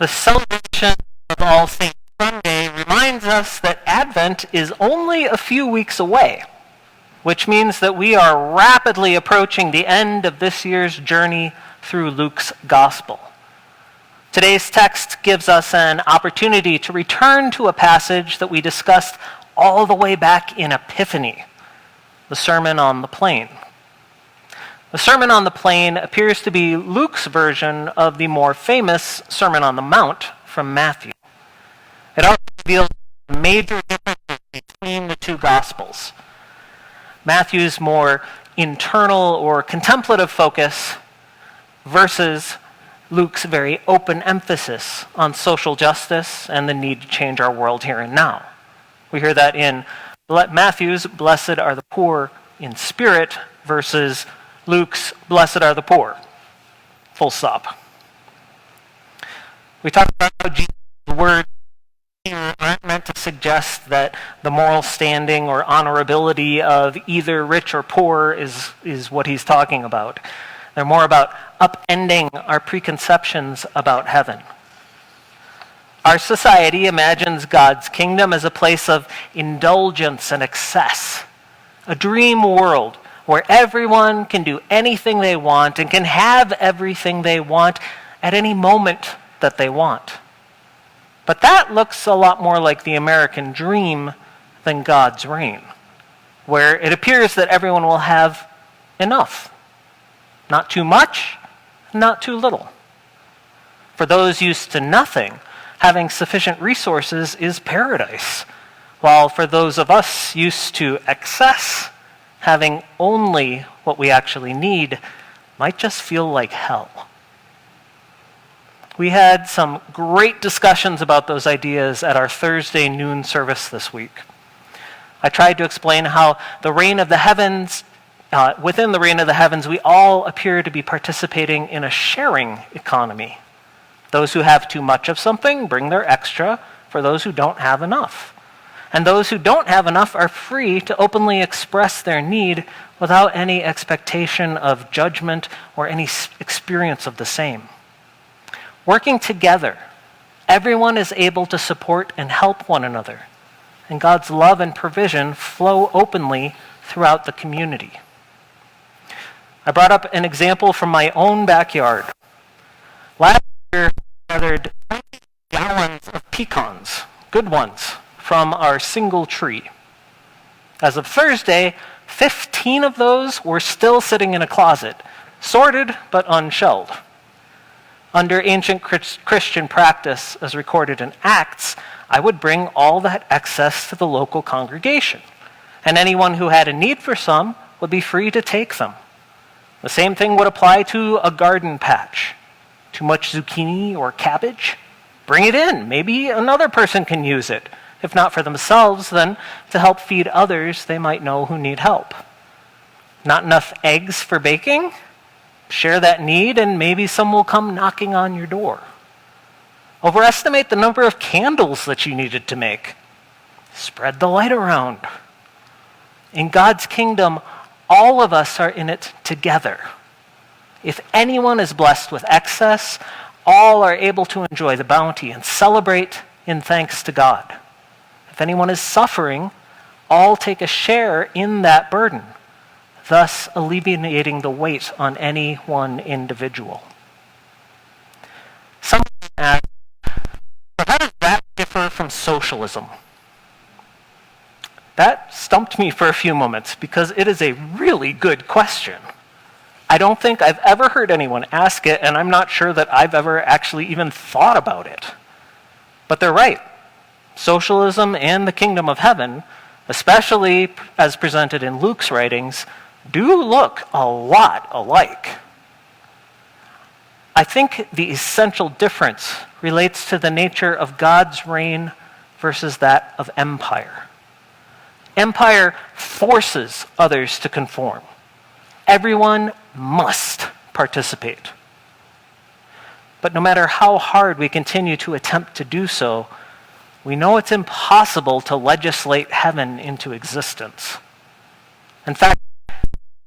The celebration of All Saints Sunday reminds us that Advent is only a few weeks away, which means that we are rapidly approaching the end of this year's journey through Luke's Gospel. Today's text gives us an opportunity to return to a passage that we discussed all the way back in Epiphany, the Sermon on the Plain. The Sermon on the Plain appears to be Luke's version of the more famous Sermon on the Mount from Matthew. It also reveals major differences between the two Gospels. Matthew's more internal or contemplative focus versus Luke's very open emphasis on social justice and the need to change our world here and now. We hear that in Matthew's "Blessed are the poor in spirit" versus Luke's "Blessed are the poor." Full stop. We talked about how Jesus' words here aren't meant to suggest that the moral standing or honorability of either rich or poor is what he's talking about. They're more about upending our preconceptions about heaven. Our society imagines God's kingdom as a place of indulgence and excess, a dream world where everyone can do anything they want and can have everything they want at any moment that they want. But that looks a lot more like the American dream than God's reign, where it appears that everyone will have enough. Not too much, not too little. For those used to nothing, having sufficient resources is paradise, while for those of us used to excess, having only what we actually need might just feel like hell. We had some great discussions about those ideas at our Thursday noon service this week. I tried to explain how the reign of the heavens, within the reign of the heavens, we all appear to be participating in a sharing economy. Those who have too much of something bring their extra for those who don't have enough. And those who don't have enough are free to openly express their need without any expectation of judgment or any experience of the same. Working together, everyone is able to support and help one another, and God's love and provision flow openly throughout the community. I brought up an example from my own backyard. Last year, I gathered 20 gallons of pecans, good ones, from our single tree. As of Thursday, 15 of those were still sitting in a closet, sorted but unshelled. Under ancient Christian practice, as recorded in Acts, I would bring all that excess to the local congregation, and anyone who had a need for some would be free to take them. The same thing would apply to a garden patch. Too much zucchini or cabbage? Bring it in. Maybe another person can use it. If not for themselves, then to help feed others they might know who need help. Not enough eggs for baking? Share that need and maybe some will come knocking on your door. Overestimate the number of candles that you needed to make. Spread the light around. In God's kingdom, all of us are in it together. If anyone is blessed with excess, all are able to enjoy the bounty and celebrate in thanks to God. If anyone is suffering, all take a share in that burden, thus alleviating the weight on any one individual. Someone asked, how does that differ from socialism? That stumped me for a few moments because it is a really good question. I don't think I've ever heard anyone ask it, and I'm not sure that I've ever actually even thought about it. But they're right. Socialism and the kingdom of heaven, especially as presented in Luke's writings, do look a lot alike. I think the essential difference relates to the nature of God's reign versus that of empire. Empire forces others to conform. Everyone must participate. But no matter how hard we continue to attempt to do so, we know it's impossible to legislate heaven into existence. In fact,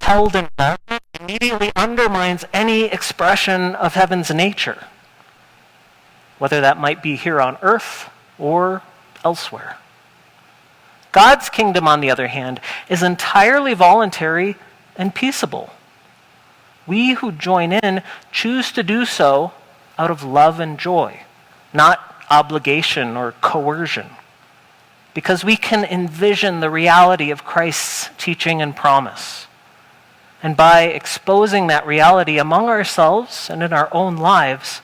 held involvement immediately undermines any expression of heaven's nature. whether that might be here on earth or elsewhere. God's kingdom, on the other hand, is entirely voluntary and peaceable. We who join in choose to do so out of love and joy, not obligation or coercion, because we can envision the reality of Christ's teaching and promise. And by exposing that reality among ourselves and in our own lives,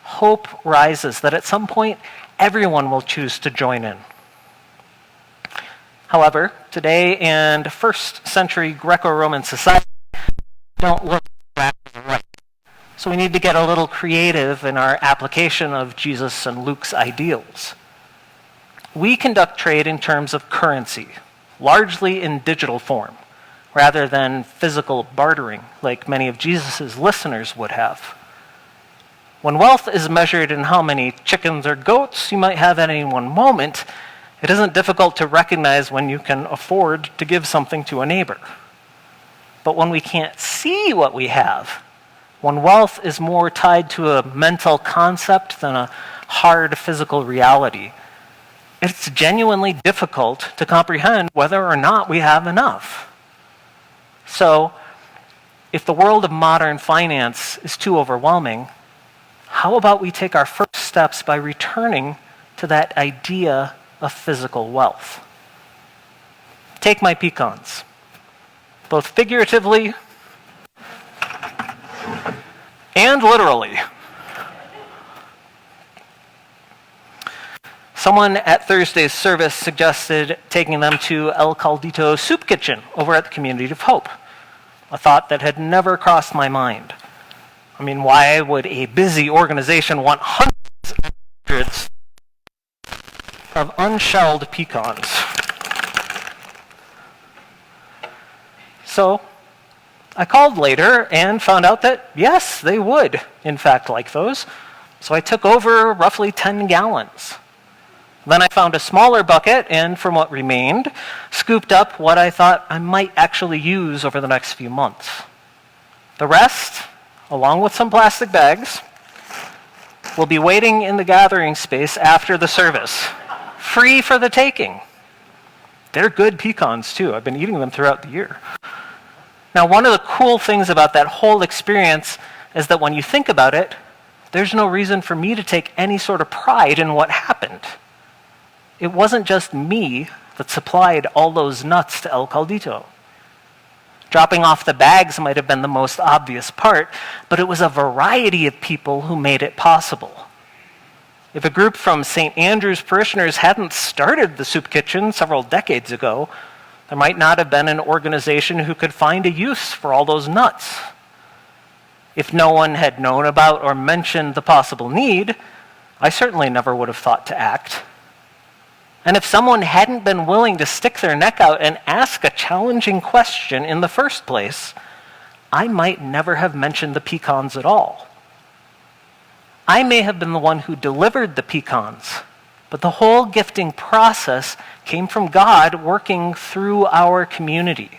hope rises that at some point everyone will choose to join in. However, today and first century Greco-Roman society don't look exactly right. So we need to get a little creative in our application of Jesus and Luke's ideals. We conduct trade in terms of currency, largely in digital form, rather than physical bartering like many of Jesus' listeners would have. When wealth is measured in how many chickens or goats you might have at any one moment, it isn't difficult to recognize when you can afford to give something to a neighbor. But when we can't see what we have, when wealth is more tied to a mental concept than a hard physical reality, it's genuinely difficult to comprehend whether or not we have enough. So, if the world of modern finance is too overwhelming, how about we take our first steps by returning to that idea of physical wealth? Take my pecans, both figuratively and literally. Someone at Thursday's service suggested taking them to El Caldito Soup Kitchen over at the Community of Hope, a thought that had never crossed my mind. I mean, why would a busy organization want hundreds of unshelled pecans? So I called later and found out that, yes, they would, in fact, like those. So I took over roughly 10 gallons. Then I found a smaller bucket and, from what remained, scooped up what I thought I might actually use over the next few months. The rest, along with some plastic bags, will be waiting in the gathering space after the service, free for the taking. They're good pecans, too. I've been eating them throughout the year. Now, one of the cool things about that whole experience is that when you think about it, there's no reason for me to take any sort of pride in what happened. It wasn't just me that supplied all those nuts to El Caldito. Dropping off the bags might have been the most obvious part, but it was a variety of people who made it possible. If a group from St. Andrew's parishioners hadn't started the soup kitchen several decades ago, there might not have been an organization who could find a use for all those nuts. If no one had known about or mentioned the possible need, I certainly never would have thought to act. And if someone hadn't been willing to stick their neck out and ask a challenging question in the first place, I might never have mentioned the pecans at all. I may have been the one who delivered the pecans, but the whole gifting process came from God working through our community.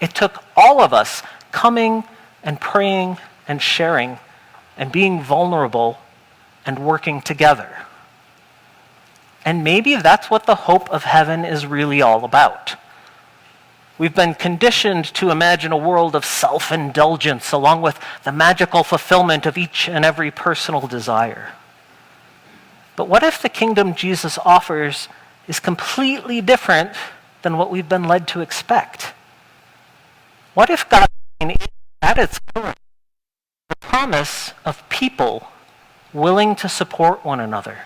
It took all of us coming and praying and sharing and being vulnerable and working together. And maybe that's what the hope of heaven is really all about. We've been conditioned to imagine a world of self-indulgence along with the magical fulfillment of each and every personal desire. But what if the kingdom Jesus offers is completely different than what we've been led to expect? What if God is at its core the promise of people willing to support one another?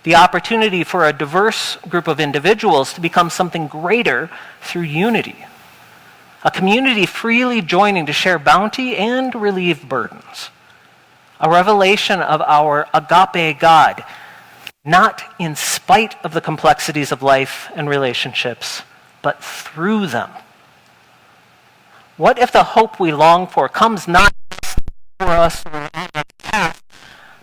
The opportunity for a diverse group of individuals to become something greater through unity. A community freely joining to share bounty and relieve burdens. A revelation of our agape God, not in spite of the complexities of life and relationships, but through them. What if the hope we long for comes not for us or on our path,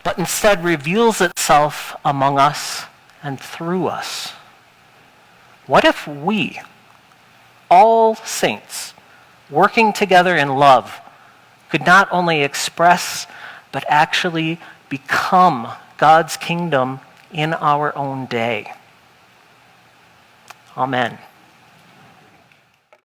but instead reveals itself among us and through us? What if we, all saints, working together in love, could not only express, but actually become God's kingdom in our own day. Amen.